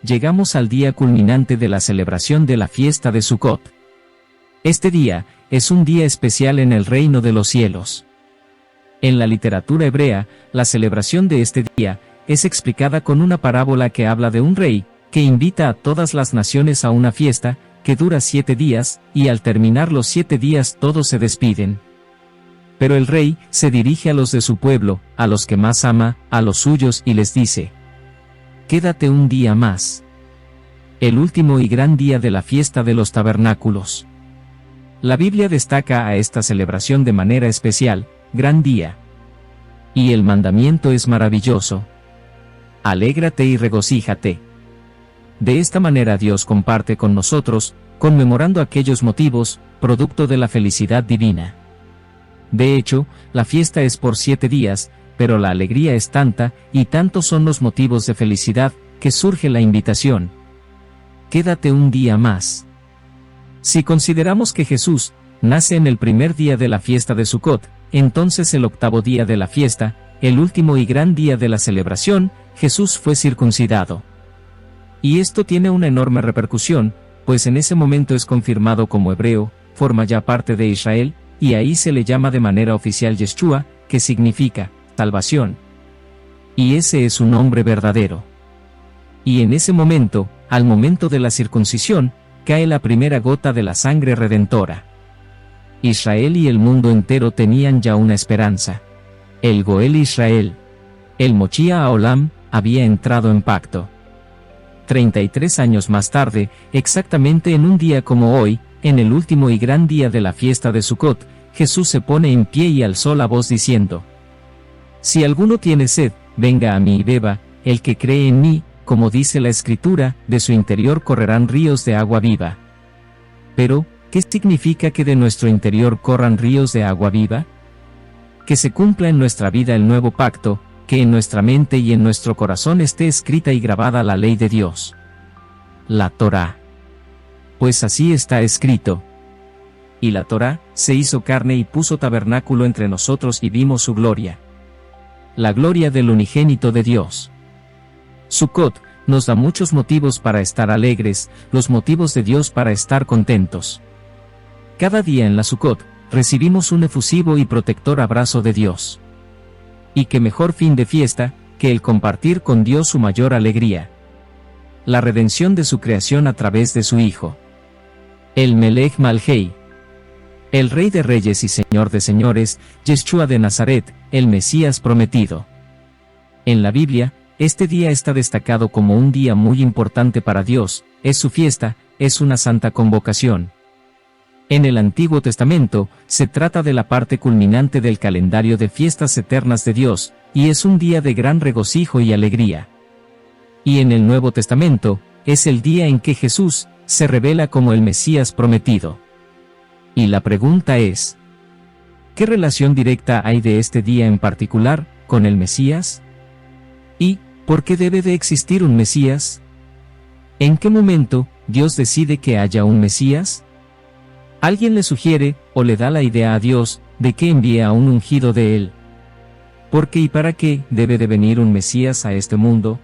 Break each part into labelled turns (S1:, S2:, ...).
S1: llegamos al día culminante de la celebración de la fiesta de Sukkot. Este día es un día especial en el reino de los cielos. En la literatura hebrea, la celebración de este día es explicada con una parábola que habla de un rey que invita a todas las naciones a una fiesta que dura 7 días, y al terminar los 7 días todos se despiden. Pero el rey se dirige a los de su pueblo, a los que más ama, a los suyos, y les dice: quédate un día más. El último y gran día de la fiesta de los tabernáculos. La Biblia destaca a esta celebración de manera especial: gran día. Y el mandamiento es maravilloso: alégrate y regocíjate. De esta manera Dios comparte con nosotros, conmemorando aquellos motivos, producto de la felicidad divina. De hecho, la fiesta es por 7 días, pero la alegría es tanta, y tantos son los motivos de felicidad, que surge la invitación: quédate un día más. Si consideramos que Jesús nace en el primer día de la fiesta de Sukkot, entonces el octavo día de la fiesta, el último y gran día de la celebración, Jesús fue circuncidado. Y esto tiene una enorme repercusión, pues en ese momento es confirmado como hebreo, forma ya parte de Israel, y ahí se le llama de manera oficial Yeshua, que significa salvación. Y ese es su nombre verdadero. Y en ese momento, al momento de la circuncisión, cae la primera gota de la sangre redentora. Israel y el mundo entero tenían ya una esperanza. El Goel Israel, el Mochía Haolam, había entrado en pacto. 33 años más tarde, exactamente en un día como hoy, en el último y gran día de la fiesta de Sukkot, Jesús se pone en pie y alzó la voz diciendo: si alguno tiene sed, venga a mí y beba. El que cree en mí, como dice la Escritura, de su interior correrán ríos de agua viva. Pero, ¿qué significa que de nuestro interior corran ríos de agua viva? Que se cumpla en nuestra vida el nuevo pacto, que en nuestra mente y en nuestro corazón esté escrita y grabada la ley de Dios. La Torá. Pues así está escrito: y la Torá se hizo carne y puso tabernáculo entre nosotros y vimos su gloria. La gloria del unigénito de Dios. Sukkot nos da muchos motivos para estar alegres, los motivos de Dios para estar contentos. Cada día en la Sukkot, recibimos un efusivo y protector abrazo de Dios. Y qué mejor fin de fiesta, que el compartir con Dios su mayor alegría. La redención de su creación a través de su Hijo. El Melech Malhei. El Rey de Reyes y Señor de Señores, Yeshua de Nazaret, el Mesías prometido. En la Biblia, este día está destacado como un día muy importante para Dios, es su fiesta, es una santa convocación. En el Antiguo Testamento, se trata de la parte culminante del calendario de fiestas eternas de Dios, y es un día de gran regocijo y alegría. Y en el Nuevo Testamento, es el día en que Jesús se revela como el Mesías prometido. Y la pregunta es: ¿qué relación directa hay de este día en particular con el Mesías? ¿Y por qué debe de existir un Mesías? ¿En qué momento Dios decide que haya un Mesías? Alguien le sugiere, o le da la idea a Dios, de que envíe a un ungido de él. ¿Por qué y para qué debe de venir un Mesías a este mundo?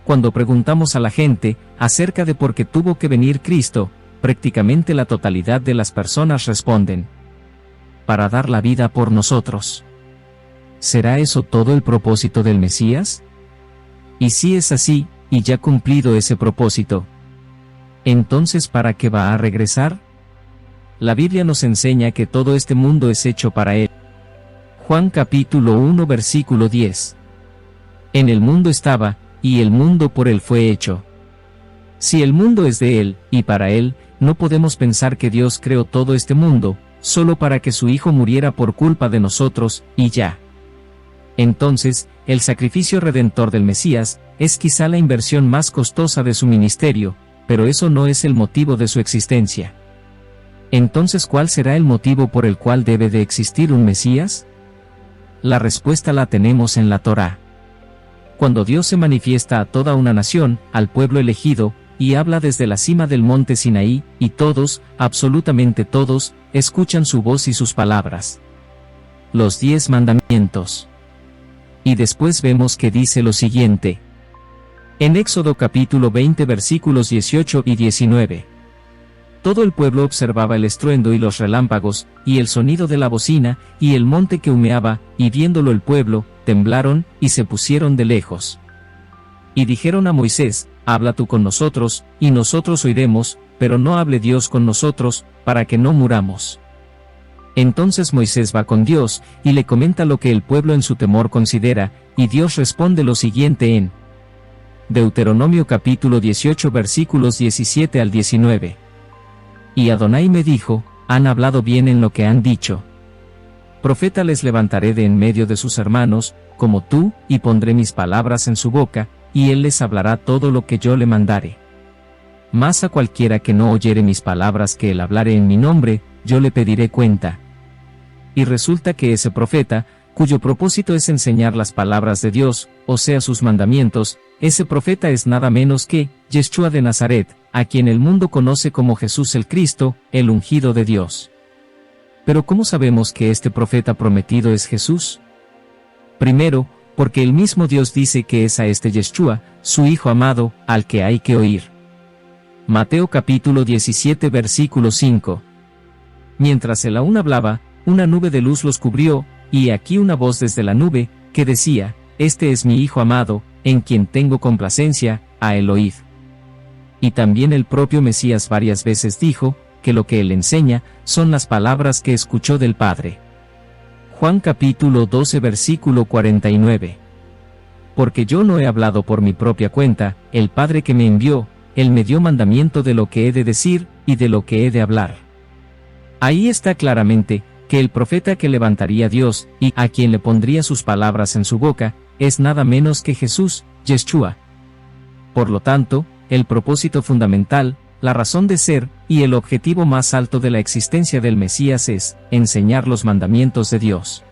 S1: Cuando preguntamos a la gente acerca de por qué tuvo que venir Cristo, prácticamente la totalidad de las personas responden: para dar la vida por nosotros. ¿Será eso todo el propósito del Mesías? Y si es así, y ya cumplido ese propósito, ¿entonces para qué va a regresar? La Biblia nos enseña que todo este mundo es hecho para Él. Juan capítulo 1 versículo 10. En el mundo estaba, y el mundo por Él fue hecho. Si el mundo es de Él, y para Él, no podemos pensar que Dios creó todo este mundo, solo para que su Hijo muriera por culpa de nosotros, y ya. Entonces, el sacrificio redentor del Mesías, es quizá la inversión más costosa de su ministerio, pero eso no es el motivo de su existencia. Entonces, ¿cuál será el motivo por el cual debe de existir un Mesías? La respuesta la tenemos en la Torá. Cuando Dios se manifiesta a toda una nación, al pueblo elegido, y habla desde la cima del monte Sinaí, y todos, absolutamente todos, escuchan su voz y sus palabras. Los 10 mandamientos. Y después vemos que dice lo siguiente: En Éxodo capítulo 20 versículos 18 y 19. Todo el pueblo observaba el estruendo y los relámpagos, y el sonido de la bocina, y el monte que humeaba, y viéndolo el pueblo, temblaron, y se pusieron de lejos. Y dijeron a Moisés, habla tú con nosotros, y nosotros oiremos, pero no hable Dios con nosotros, para que no muramos. Entonces Moisés va con Dios, y le comenta lo que el pueblo en su temor considera, y Dios responde lo siguiente en Deuteronomio capítulo 18 versículos 17 al 19. Y Adonai me dijo, han hablado bien en lo que han dicho. Profeta les levantaré de en medio de sus hermanos, como tú, y pondré mis palabras en su boca, y él les hablará todo lo que yo le mandare. Mas a cualquiera que no oyere mis palabras que él hablare en mi nombre, yo le pediré cuenta. Y resulta que ese profeta, cuyo propósito es enseñar las palabras de Dios, o sea sus mandamientos, ese profeta es nada menos que Yeshua de Nazaret, a quien el mundo conoce como Jesús el Cristo, el ungido de Dios. Pero ¿cómo sabemos que este profeta prometido es Jesús? Primero, porque el mismo Dios dice que es a este Yeshua, su Hijo amado, al que hay que oír. Mateo capítulo 17 versículo 5. Mientras él aún hablaba, una nube de luz los cubrió, y aquí una voz desde la nube, que decía, este es mi Hijo amado, en quien tengo complacencia, a él oíd. Y también el propio Mesías varias veces dijo, que lo que él enseña, son las palabras que escuchó del Padre. Juan capítulo 12 versículo 49. Porque yo no he hablado por mi propia cuenta, el Padre que me envió, él me dio mandamiento de lo que he de decir, y de lo que he de hablar. Ahí está claramente, que el profeta que levantaría Dios, y a quien le pondría sus palabras en su boca, es nada menos que Jesús, Yeshua. Por lo tanto, el propósito fundamental, la razón de ser, y el objetivo más alto de la existencia del Mesías es, enseñar los mandamientos de Dios.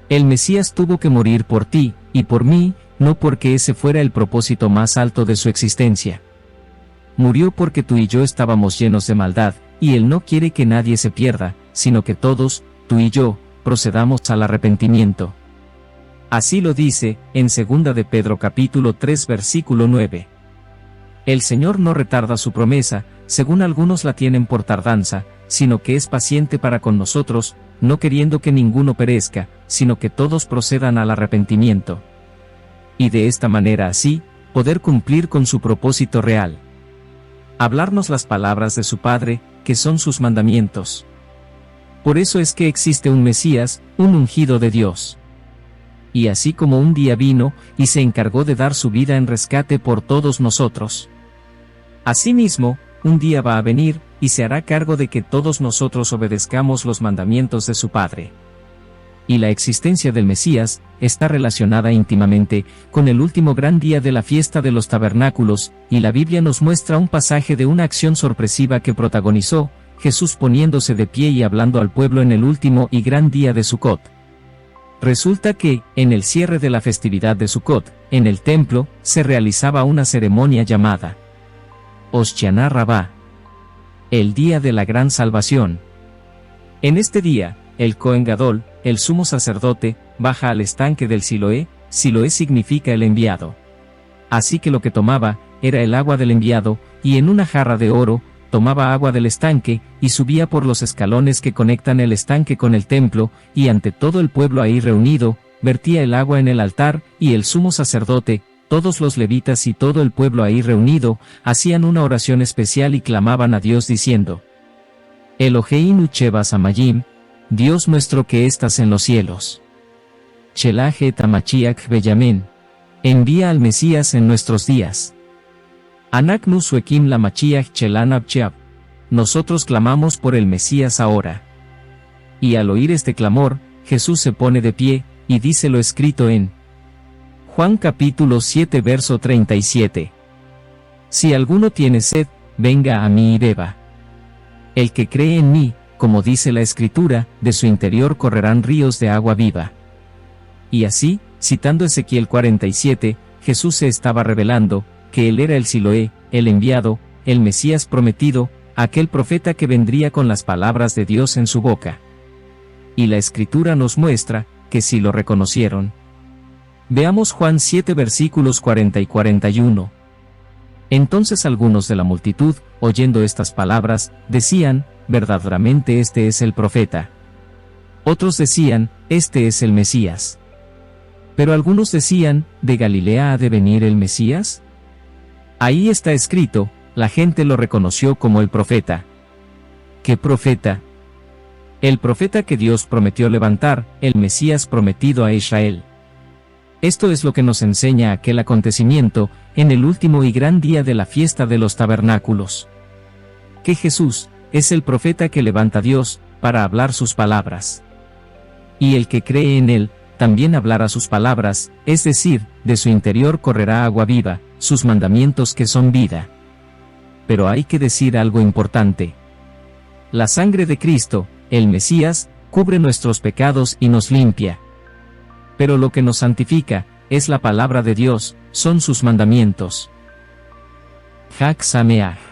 S1: El Mesías tuvo que morir por ti, y por mí, no porque ese fuera el propósito más alto de su existencia. Murió porque tú y yo estábamos llenos de maldad, y Él no quiere que nadie se pierda, sino que todos, tú y yo, procedamos al arrepentimiento. Así lo dice, en 2 de Pedro capítulo 3 versículo 9. El Señor no retarda su promesa, según algunos la tienen por tardanza, sino que es paciente para con nosotros, no queriendo que ninguno perezca, sino que todos procedan al arrepentimiento. Y de esta manera así, poder cumplir con su propósito real. Hablarnos las palabras de su Padre, que son sus mandamientos. Por eso es que existe un Mesías, un ungido de Dios. Y así como un día vino, y se encargó de dar su vida en rescate por todos nosotros. Asimismo, un día va a venir, y se hará cargo de que todos nosotros obedezcamos los mandamientos de su Padre. Y la existencia del Mesías, está relacionada íntimamente, con el último gran día de la fiesta de los tabernáculos, y la Biblia nos muestra un pasaje de una acción sorpresiva que protagonizó, Jesús poniéndose de pie y hablando al pueblo en el último y gran día de Sucot. Resulta que, en el cierre de la festividad de Sucot, en el templo, se realizaba una ceremonia llamada Hoshaná Rabbah, el día de la gran salvación. En este día, el Cohen Gadol, el sumo sacerdote, baja al estanque del Siloé, Siloé significa el enviado. Así que lo que tomaba, era el agua del enviado, y en una jarra de oro, tomaba agua del estanque, y subía por los escalones que conectan el estanque con el templo, y ante todo el pueblo ahí reunido, vertía el agua en el altar, y el sumo sacerdote, todos los levitas y todo el pueblo ahí reunido, hacían una oración especial y clamaban a Dios diciendo: Eloheinu Sheba Samayim, Dios nuestro que estás en los cielos. Shelach et Hamashiach Beyamen, envía al Mesías en nuestros días. Anaknu Suekim la Mashiach Shelan Abcheab, nosotros clamamos por el Mesías ahora. Y al oír este clamor, Jesús se pone de pie, y dice lo escrito en Juan capítulo 7 verso 37. Si alguno tiene sed, venga a mí y beba. El que cree en mí, como dice la Escritura, de su interior correrán ríos de agua viva. Y así, citando Ezequiel 47, Jesús se estaba revelando, que él era el Siloé, el enviado, el Mesías prometido, aquel profeta que vendría con las palabras de Dios en su boca. Y la Escritura nos muestra, que sí lo reconocieron. Veamos Juan 7 versículos 40 y 41. Entonces algunos de la multitud, oyendo estas palabras, decían, verdaderamente este es el profeta. Otros decían, este es el Mesías. Pero algunos decían, ¿de Galilea ha de venir el Mesías? Ahí está escrito, la gente lo reconoció como el profeta. ¿Qué profeta? El profeta que Dios prometió levantar, el Mesías prometido a Israel. Esto es lo que nos enseña aquel acontecimiento, en el último y gran día de la fiesta de los tabernáculos. Que Jesús, es el profeta que levanta Dios, para hablar sus palabras. Y el que cree en él, también hablará sus palabras, es decir, de su interior correrá agua viva, sus mandamientos que son vida. Pero hay que decir algo importante. La sangre de Cristo, el Mesías, cubre nuestros pecados y nos limpia. Pero lo que nos santifica, es la palabra de Dios, son sus mandamientos. Chag Sameach.